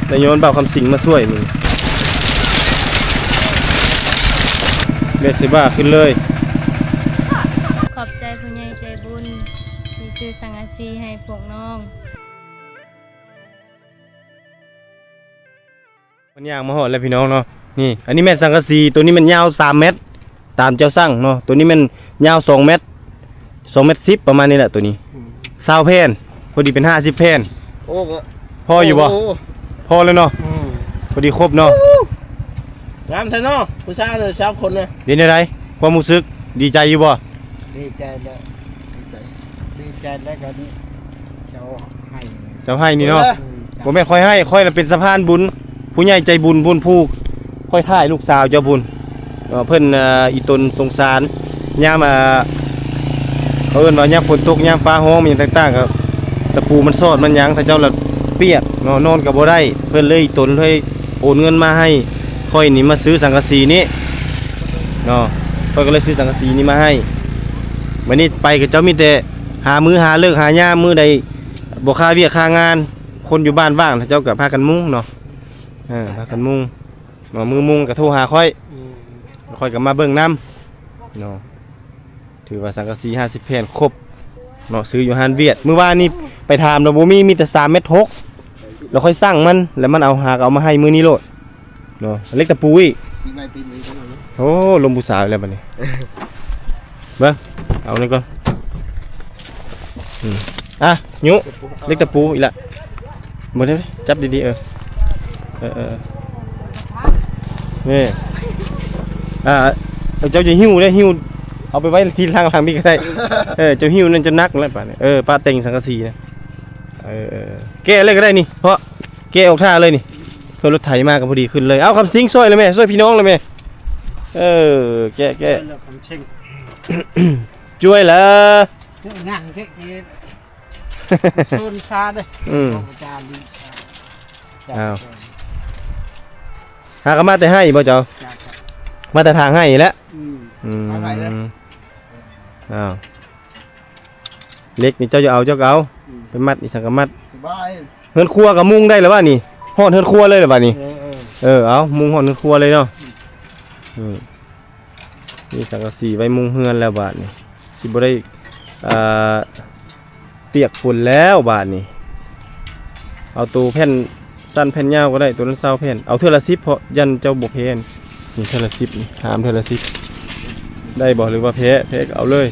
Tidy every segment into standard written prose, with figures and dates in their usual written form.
นายโยนเบาคำสิงมาช่วยมึงเบสบ้าขึ้นเลยขอบใจผู้ใหญ่ใจบุญที่ซื้อสังกะสีให้พวกน้องมันยางมาหอดแล้วพี่น้องเนาะนี่อันนี้แม่สังกะสีตัวนี้มันยาว3 เมตรตามเจ้าสั่งเนาะตัวนี้มันยาว2 เมตร2 เมตร 10ประมาณนี้แหละตัวนี้20 แผ่นพอดีเป็น50 แผ่นโอ้พออยู่บ่พอเลยเนาะพอดีครบเนาะงามแท้เนาะผู้ชายเลยชาวคนเลยดีในไรความรู้สึกดีใจอยู่บ่ดีใจแล้วดีใจแล้วกันเจ้าให้นี่เนาะผมแม่ค่อยให้ค่อยเป็นสะพานบุญผู้ใหญ่ใจบุญผู้ค่อยถ่ายลูกสาวเจ้าบุญเพิ่นอีตนสงสารยามเขาเอิ้นว่ายามฝนตกยามฟ้าร้องมันต่างๆก็ตะปูมันซอดมันหยังถ้าเจ้าละเปียกนอนก็บ่ได้เพิ่นเลยอีตนเลยโอนเงินมาให้ค่อยนี่มาซื้อสังกะสีนี้เนาะค่อยก็เลยซื้อสังกะสีนี้มาให้วันนี้ไปกับเจ้ามีแต่หามื้อหาเลิกหายามมื้อใดบ่ค่าเวียกค่างานคนอยู่บ้านว่างถ้าเจ้าก็พากันมุงเนาะพากันมุงมือมุงก็โทรหาค่อยก็มาเบิ่งนำเนาะถือว่าสังกะสี50 แผ่นครบเนาะซื้ออยู่ฮานเวียดมื้อวานนี้ไปถามแล้วบ่มีแต่3 เมตร 6แล้วค่อยสั่งมันแล้วมันเอามาให้มื้อนี้โลดเนาะเล็กตะปูอีกโอ้ลมผู้สาวแล้วบัดนี้เบิ่งเอานี่ก่อนยุเล็กตะปูอีกละบ่ได้จับดีๆนี่เจ้าจะหิ้วได้หิ้วเอาไปไว้ที่ทางพี่ก็ได้เจ้าหิ้วนั่นจะนักแล้วป่ะเนี่ยป้าเต็งสังกะสีนะแก้เลยก็ได้นี่เพราะแก้ออกท่าเลยนี่เพื่อรถไถมาก็พอดีขึ้นเลยเอาคำซิงซอยเลยแม่ซอยพี่น้องเลยแม่แก้ช่วยแล้วงานแค่โซนชาเลยหากมาแต่ให้บ่เจ้ามาแต่ทางให้แล้วเล็กนี่เจ้าจะเอาไปมัดนี่สังกะมัดเฮือนครัวกับมุงได้หรือว่านี่ห่อเฮือนครัวเลยหรือว่านี่เอามุงห่อเฮือนครัวเลยเนาะนี่สังกะสีไว้มุงเฮือนแล้วบาทนี่สิบ่ได้เปียกฝุ่นแล้วบาทนี่เอาตัวแผ่นสั้นแผ่นยาวก็ได้ตัวนั้น20 แผ่นเอาเท่าละ10เพราะยันเจ้าบ่เพนนี่เท่าละ10นี่หามเท่าละ10ได้บ่หรือว่าเพก็เอาเลย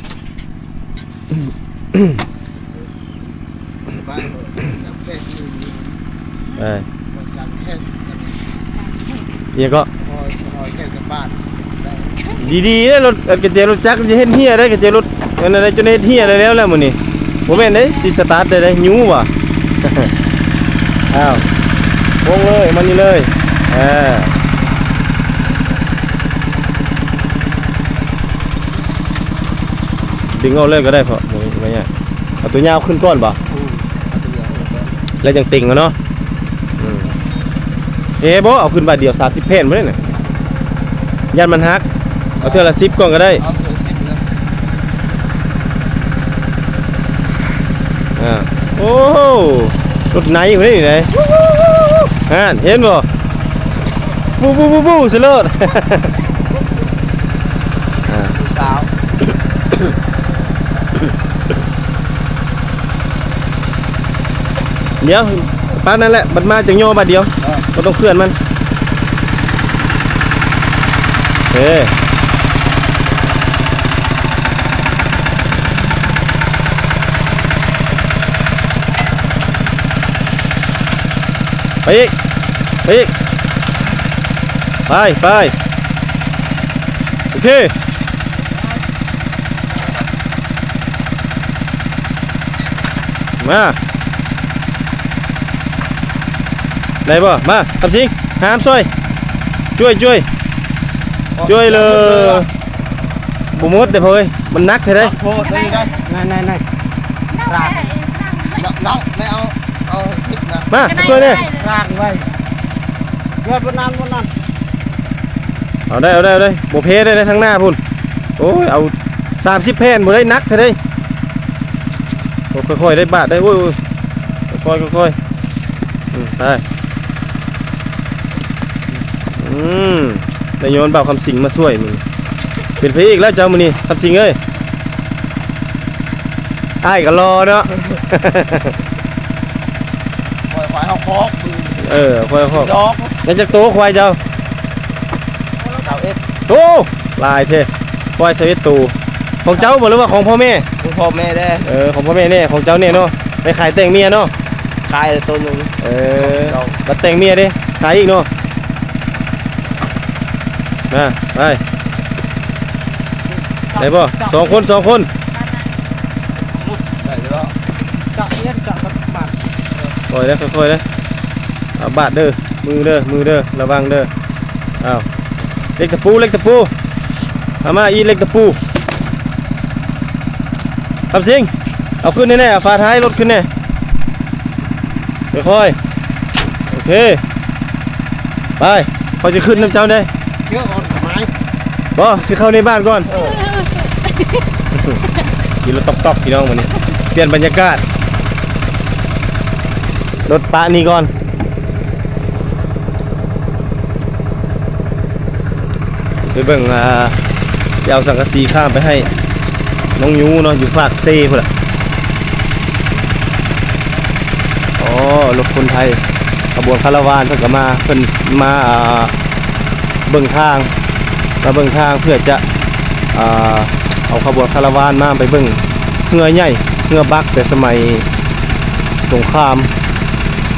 เนี่ยก็ดีๆนะรถกระเจี๊ยรถจักรจะเห็นเฮียได้กระเจี๊ยรถอะไรจนเห็นเฮียอะไรแล้วมื้อนี้ผมเห็นได้ติดสตาร์ทได้ยูว่ะอ้าวโค้งเลยมันนี่เลยดึงเอาเลยก็ได้เพราะอะไรเงี้ยเอาตัวยาวขึ้นก้อนป่ะแล้วยังติ่งเนาะบ่เอาขึ้นบาทเดียว30 แผ่นไม่ได้เนี่ยยันมันฮักเอาเท่าละ10ก่อนก็ได้โอ้รถไหนอยู่นี่ไหนเห็นบ่บูเสลิดสาวเดี๋ยวป้านั่นแหละมันมาจากย่อบาทเดียวก็ต้องเคลื่อนมันไปอีกไปโอเคมาได้บ่มาทำจริงหามช่วยเลยบุมดเดี๋ยวเฮ้ยมันนักเลยโทษเลยได้นายเราเอาสิบนะมาช่วยเลยรากไว้เพื่อบนนั้นเอาได้โบเพได้ทั้งหน้าพุ่นโอ้ยเอา30 แผ่นบ่ได้นักเลยค่อยๆได้บาทได้โอ้ยค่อย ไปนายโยนเบาคำสิงมาช่วยมึงเป็นพระเอกแล้วเจ้ามึงนี่คำสิงเอ้ยอ้ายก็รอเนาะ ปล่อยควายเขาคอกมือ ควายคอก ดอก ยังจะโตควายเจ้า สาวเอ็ด โตลายเท่ควาย21ตัวของเจ้าบ่หรือว่าของพ่อแม่ คุณพ่อแม่ได้ ของพ่อแม่เนี่ยของเจ้าเนี่ยเนาะไปขายแต่งเมียเนาะ ขายตัวหนึ่ง บัดแต่งเมียดิขายอีกเนาะมาไปได้ป่ะสองคน ได้แล้วกะเอี้ยนกะบาด ค่อยเลยเอาบาดเด้อมือเด้อระวังเด้ออ้าวเล็กตะปูเอามาอีเล็กตะปูทำจริงเอาขึ้นแน่ๆฝาท้ายรถขึ้นแน่ค่อยโอเคไปเขาจะขึ้นน้ำเจ้าได้ เยอะก่อนไม้ บ่สิเข้าในบ้านก่อนกินรถตอกพี่น้องวันนี้เปลี่ยนบรรยากาศรถปะนี่ก่อนไปเบิ่งจะเอาสังกะสีข้ามไปให้น้องยูเนาะอยู่ฝากเซ่พุ่นล่ะอ๋อรถคนไทยขบวนคาราวานเพิ่นก็มาเพิ่นมาเบิ่งทางเพื่อจะเอาขบวนคาราวานมาไปเบิ่งเรือใหญ่เรือบักแต่สมัยสงคราม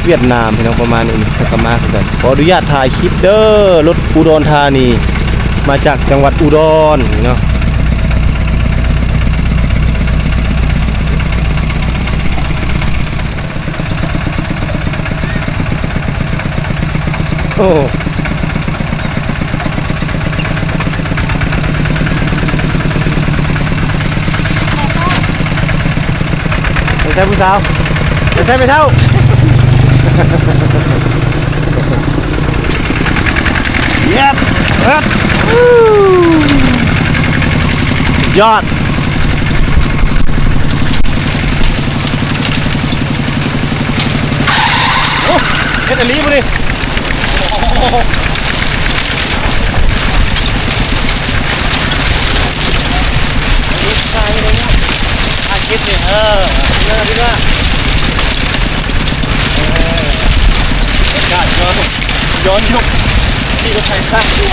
เวียดนามพี่น้องประมาณนี้เพิ่นก็มาคือกันขออนุญาตถ่ายคลิปเด้อรถอุดรธานีมาจากจังหวัดอุดรเนาะโอ้ไม่ใช่ผู้สาวไม่ใช่ไม่เท่า เย็บยอดโอ้เฮ็ดอันนี้มาดิใช่เลยนะอาคิดนี่เลิกดีกว่ากาดย้อนยุคที่ก็ใช้สร้างตัว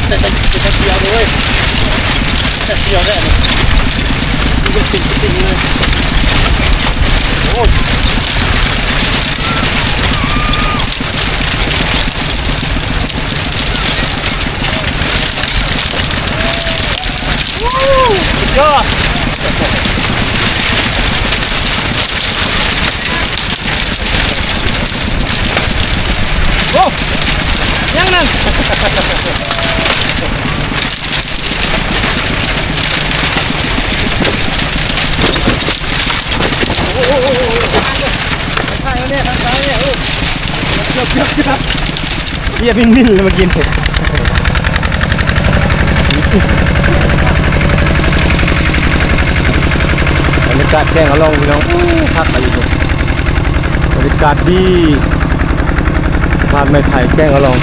แต่เดียวเลยแต่เดียวเนี่ยนี่ก็ติ่งเลยโอ้สุดยอดโอ้ยังนั่นโอ้ทางเนี่ยเกือบเฮียมิ่นเลยมากินบรรยากาศแจ้งเอาลงพี่น้องพักอะไรอยู่บรรยากาศดีบ้านไม้ไผ่แจ้งเอาลง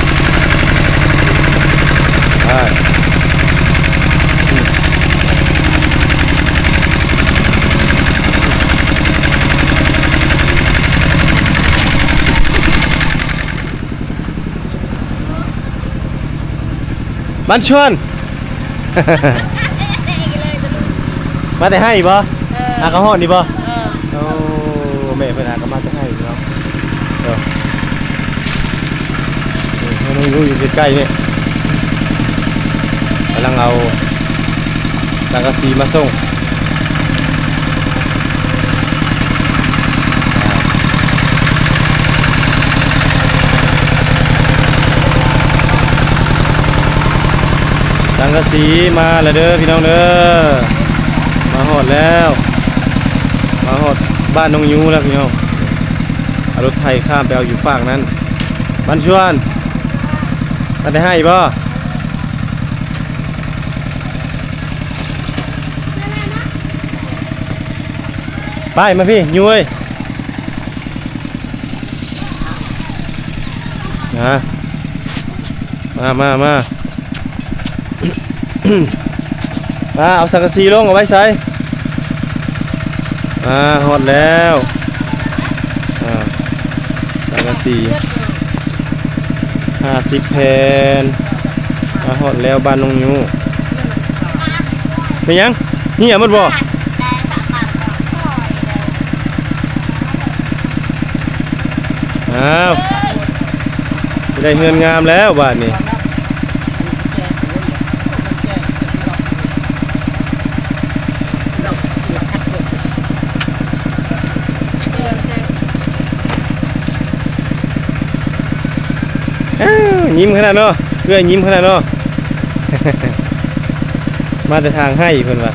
บ้านชวน มาแต่ให้บ่อากาฮอดนี่บ่โอ้แม่เพิ่นอากามาแต่ให้เนาะน้องอยู่ใกล้ๆนี่กำลังเอาสังกะสีมาส่งสังกะสีมาแล้วเด้อพี่น้องเด้อมาฮอดแล้วมาฮอดบ้านน้องยูแล้วพี่น้องเอารถไถข้ามไปเอาอยู่ฝั่งนั้นบ้านชวนมาได้ให้บ่ไปมาพี่ยูเอ้ย มาเอาสังกะสีลงเอาไว้ใส่ฮอดแล้วสังกะสี50 แผ่นฮอดแล้วบ้านน้องยูเป็นยังเหี้ยหมดบ่ได้เงินงามแล้วบ้านนี้ยิ้มขนาดเนาะเพื่อนยิ้มขนาดเนาะ มาแต่ทางให้เพิ่นว่า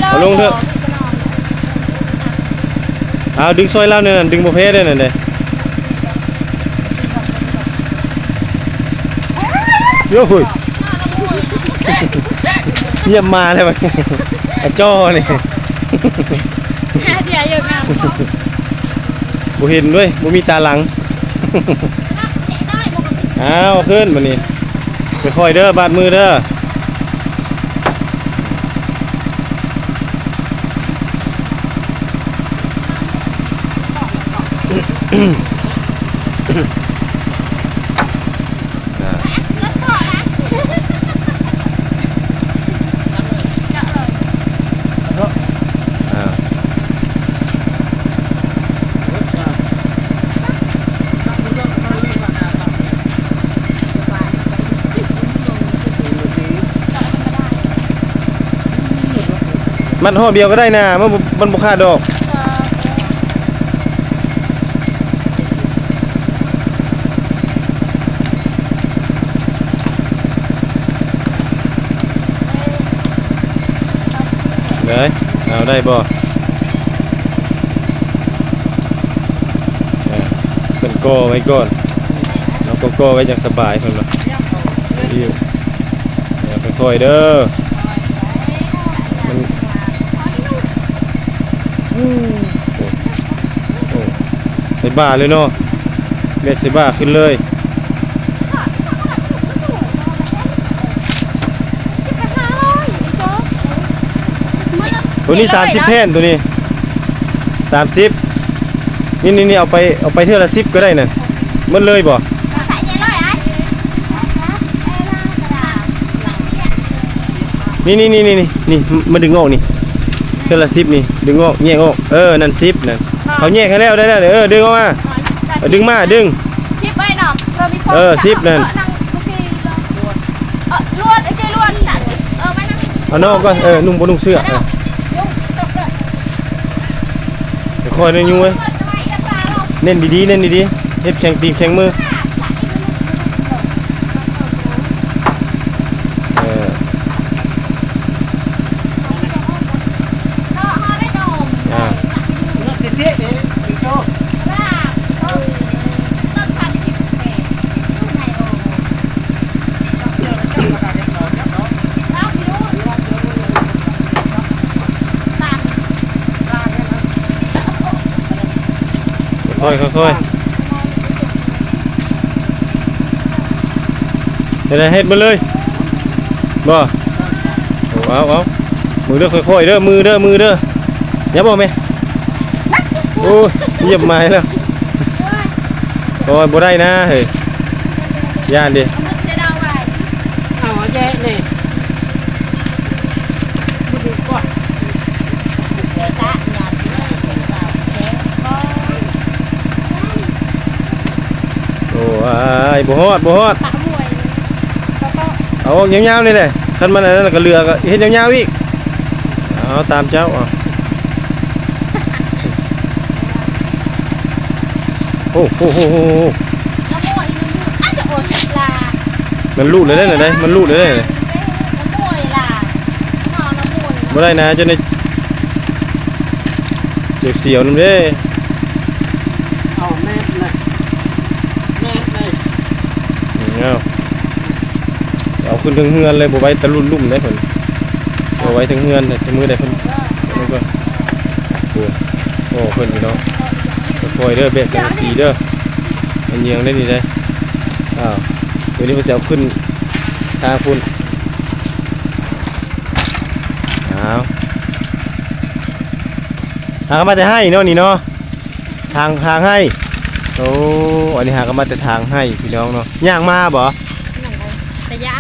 เอาลงเถอะเอาดึงซอยเล่าเนี่ยดึงโมเพสได้นั่นเด้โย่ยเยี่ยมมาเลยมันไอ้จ้อนี่บ่เห็นด้วยบ่มีตาหลังเอาขึ้นมานี่ค่อยๆเด้อบาดมือเด้อมันห่อเดียวก็ได้นะมันบ่ขาดดอกเลยเอาได้บ่เป็นโก้ไว้ก่อนเราก็โก้ไว้อย่างสบายเพิ่นว่าค่อยๆเด้อใส่บ้าเลยเนาะเบ็ดใส่บ้าขึ้นเลยตัวนี้30 แผ่นตัวนี้30นี่เอาไปเท่าละ10ก็ได้น่ะหมดเลยบ่นี่มาดึงออกนี่เท่าละ10นี่ดึงออกแยกออกนั่น10นั่นเขาแยกให้แล้วได้แล้วดึงออกมาดึง10ไว้เนาะ10นั่นลวดไอ้เจ้ลวดไว้นะเอานอกก็นุ่งบ่นุ่งเสื้อค่อยๆนี่ยูเว้ยเน้นดีๆเฮ็ดแข็งตีนแข็งมือค่อยเฮ็ดมาเลยบ่เอามือเด้อค่อยๆเด้อมือเด้ออย่าบอกแม่โอ้ยเหยียบไม้แล้วโอ้ยบ่ได้นะเฮ้ยย่านดิเอาแย่นี่บ่ดูก่อนโอ้ยบ่ฮอดเอายาวๆนี่แหละคันมันนั่นก็เรือก็เฮ็ดยาวๆอีกเอาตามเจ้าโอ้มันลูดเลยได้ไหนมันลูดเลยได้ไหนบ่ได้นะจนได้เสียวๆนั่นเด้เอาแม่เอาขึ้นถึงเฮือนเลยบ่ไว้ตะลุ่มได้เพิ่นเอาไว้ถึงเฮือนแต่มือได้เพิ่น โอ้เพิ่นพี่น้องคอยเด้อเบะสังกะสีเด้อมันเยียงได้นี่เด้อ้าวเดี๋ยวนี้มันจะเอาขึ้นทางพุ่นเอาหากันมาแต่ให้เนาะนี่เนาะทางให้โอ้อันนี้หากันมาแต่ทางให้พี่น้องเนาะย่างมาบ่ ระยะ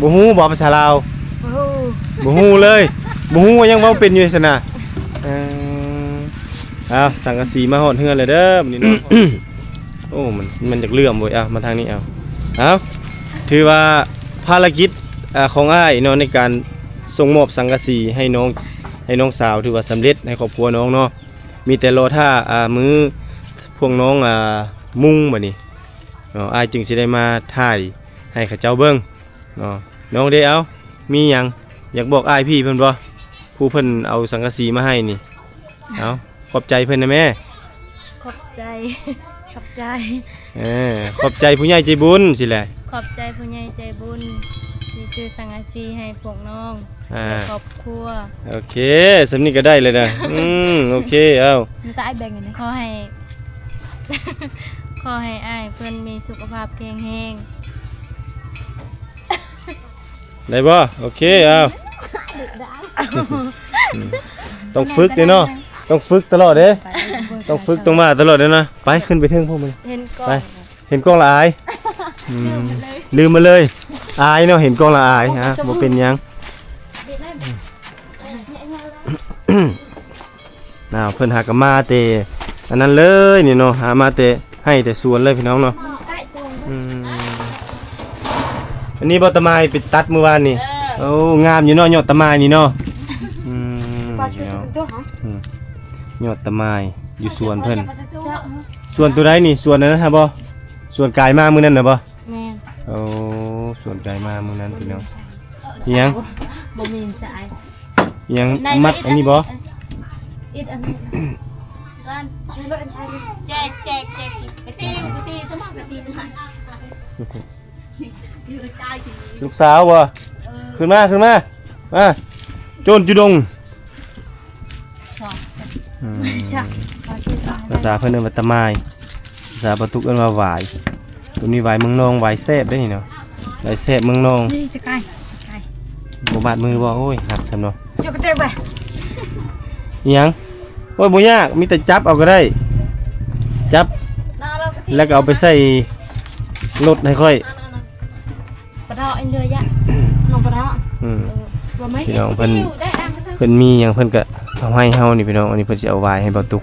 บ่ฮู้บ่ภาษาลาวบ่ฮู้เลยบ่ฮู้ว่ายังเว้าเป็นอยู่ซั่นน่ะเอาสังกะสีมาฮอดเฮือนเลยเด้อนี่เนาะ โอ้มันจากเลื่อมเว้ยเอามาทางนี้เอาถือว่าภารกิจของอ้ายเนาะในการส่งมอบสังกะสีให้น้องสาวถือว่าสำเร็จให้ครอบครัวน้องเนาะมีแต่รอท่ามือพวกน้องมุ่งบัดนี้เนาะอ้ายจึงสิได้มาถ่ายให้เขาเจ้าเบิ่งเนาะน้องได้เอามีหยังอยากบอกอ้ายพี่เพิ่นบ่ผู้เพิ่นเอาสังกะสีมาให้นี่เอาขอบใจเพิ่นนะแม่ ขอบใจ ขอบใจ ขอบใจผู้ใหญ่ใจบุญสิแหละ ขอบใจผู้ใหญ่ใจบุญที่ซื้อสังกะสีให้พวกน้องและครอบครัว โอเคสำนี้ก็ได้เลยนะโอเคเอา ตายแบ่งกันขอให้ ขอให้อ้ายเพิ่นมีสุขภาพแข็งแรง ได้บ่โอเคเอาต้องฝึกเด้เนาะต้องฝึกตลอดเด้ต้องฝึกต้องมาตลอดเด้นะไปขึ้นไปเทิงพวกมึง เห็นก่อ ไป น เห็นกล้องละอายลืมมาเลยอายเนาะเห็นกล้องละอายฮะบ่เป็นหยังน่าเพิ่นหากมาเตอันนั้นเลยนี่เนาะหามาเตให้แต่สวนเลยพี่น้องเนาะอันนี้บ่ตะไม้ไปตัดเมื่อวานนี่โอ้งามอยู่เนาะยอดตะไม้นี่เนาะยอดตะไม้อยู่สวนเพิ่นสวนตัวใดนี่สวนนั้นนะครับบ่สวนกายมามื้อนั้นน่ะบ่ แม่น โอ้สวนกายมามื้อนั้นพี่น้องอิหยัง บ่มีสาย อิหยังมัดอันนี้บ่ อิดอันนี้ร้านซื้อรถอันใช้แจกกะตีสมองกะตีนะอยู่ใจสิ ลูกสาวบ่ขึ้นมามาโจรจุดง ชอบ ภาษาเพิ่นเอิ้นว่าตะไม้ภาษาปาตุกเอิ้นว่าหวายตัวนี้หวายเมืองนองหวายแซ่บได้นี่เนาะหวายแซ่บเมืองนอง นี่จะไกล บ่บาดมือบ่โอ้ยหักซำเนาะ จะกระเตะไป อิหยังโอ้ยบ่ยากมีแต่จับเอาก็ได้จับแล้วก็เอาไปใส่รถให้ค่อย ปะดออันเรือยะน้องปะดอว่าไหม พี่น้องเพิ่นมีหยังเพิ่นก็เอาให้เฮานี่พี่น้องอันนี้เพิ่นสิเอาไว้ให้บ่ตุก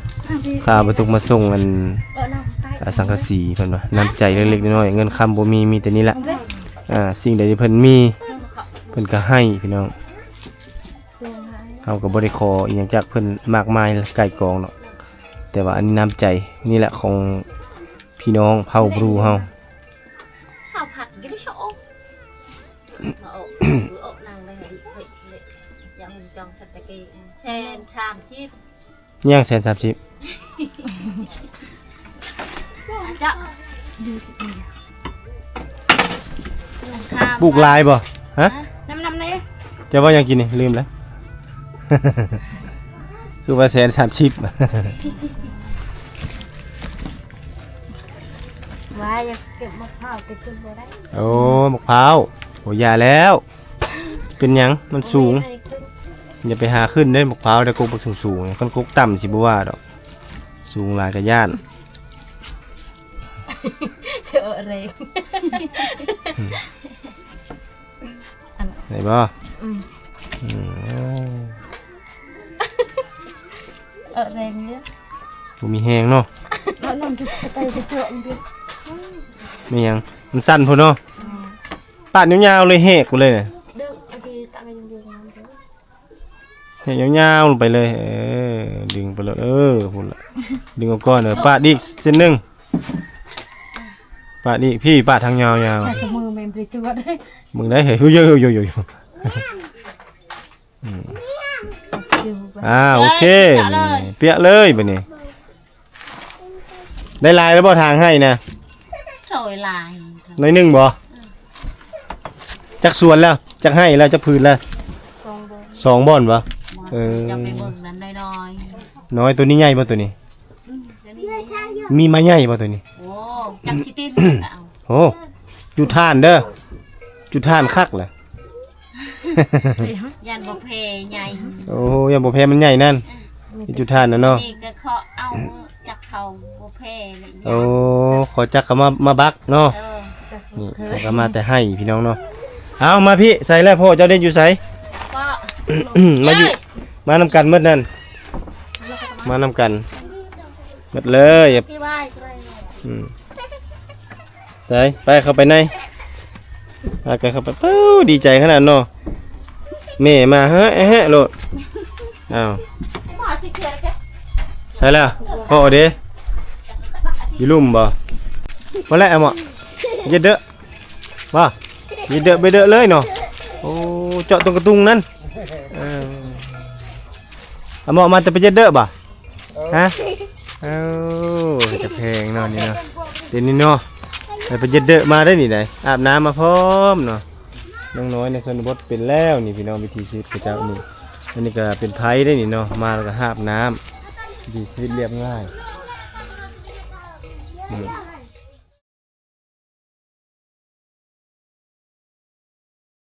ค่าบ่ตุกมาส่งอันสังกะสีเพิ่นว่าน้ำใจเล็กๆน้อยๆเงินคำบ่มีแต่นี่แหละสิ่งใดที่เพิ่นมีเพิ่นก็ให้พี่น้องเฮาก็บ่ได้ขออีหยังจากเพิ่นมากมายไก่กองเนาะแต่ว่าอันนี้น้ำใจนี่แหละของพี่น้องเผ่าบรูเฮา ชอบผัดกินชอบอกนางเลยอย่างหุ่นจองชัตตะกี้แชนชามชีพ ย่าง130 จะ ปลูกลายบ่ฮะ น้ำนี่ จะว่ายังกินนี่ลืมแล้ว คือว่า130 ว่าอยากเก็บมะพร้าวไปขึ้นไปได้ โอ้มะพร้าวโอ้ยาแล้ว เป็นหยังมันสูงอย่าไปหาขึ้นได้มะพร้าวได้กกสูงๆคนกกต่ำสิบ่ว่าดอกสูงหลายกะย่าน เจอเรง ไหนบ่เรงเยอะ บ่มีแฮงเนาะ แล้วนั่นจะไปเจอมันดิ ไม่หยังมันสั้นพุ่นเนาะปาดยาวๆเลยแหกไปเลยเนี่ย เดิมบางทีตามไปยังๆนะ แหกยาวๆลงไปเลยดึงไปเลยพุ่นละดึงออกก่อนปาดอีกเส้นหนึงปาดอีกพี่ปาดทางยาว แต่จะมือแม่ไปตัวได้ ๆมึงได้เฮ้ยเยอะโอเคเปียเลยบัดนี้ได้ลายแล้วบ่ทางให้นะ โรยลาย น้อยหนึงบ่จักสวนแล้วจักให้แล้วจักพื้นแล้ว ซองบอล 2บ่อนบ่ บอล จะไปเบิ่งนั้นน้อย น้อยตัวนี้ใหญ่บ่ตัวนี้ ๆเดี๋ยวนี้ มีไม้ใหญ่บ่ตัวนี้ โอ้จักสิตินเอา โอ้จุท่านเด้อจุท่านคักแหละ ยันบ่เพใหญ่ โอ้ยยังบ่แพ้มันใหญ่นั่นจุท่านน่ะเนาะ นี่ก็เคาะเอาจักเขาบ่เพเลย โอ้ขอจักเขามาบักเนาะ เออ นี่เขาก็มาแต่ให้พี่น้องเนาะเอามาพี่ใส่แล้วพ่อเจ้าเด่นอยู่ไส ก็ มาอยู่มานำกันหมดนั่นมานำกันหมดเลยอย่า พี่ว่าอะไร ไปเข้าไปในพากันเข้าไปปู้ดีใจขนาดเนาะแม่มาฮะโลดอ้าวใช่แล้วพ่อเด้อยู่ลุ่มบ่มาแล้วหมอเย็ดเด้อว่าเย็ดเด้อไปเด้อเลยเนาะโอ้เจาะตรงกระตุงนั่นหมอมาจะไปเย็ดเด้อบ่ฮะจะแพงเนาะนี่เนาะเดี๋ยวนี้เนาะไปเย็ดเด้อมาได้นี่ได้อาบน้ำมาพร้อมเนาะน้องน้อยในชนบทเป็นแล้วนี่พี่น้องวิธีชีวิตพระเจ้านี่อันนี้ก็เป็นไผ่ได้นี่เนาะมาแล้วก็หาบน้ำวิธีชีวิตเรียบง่ายนี่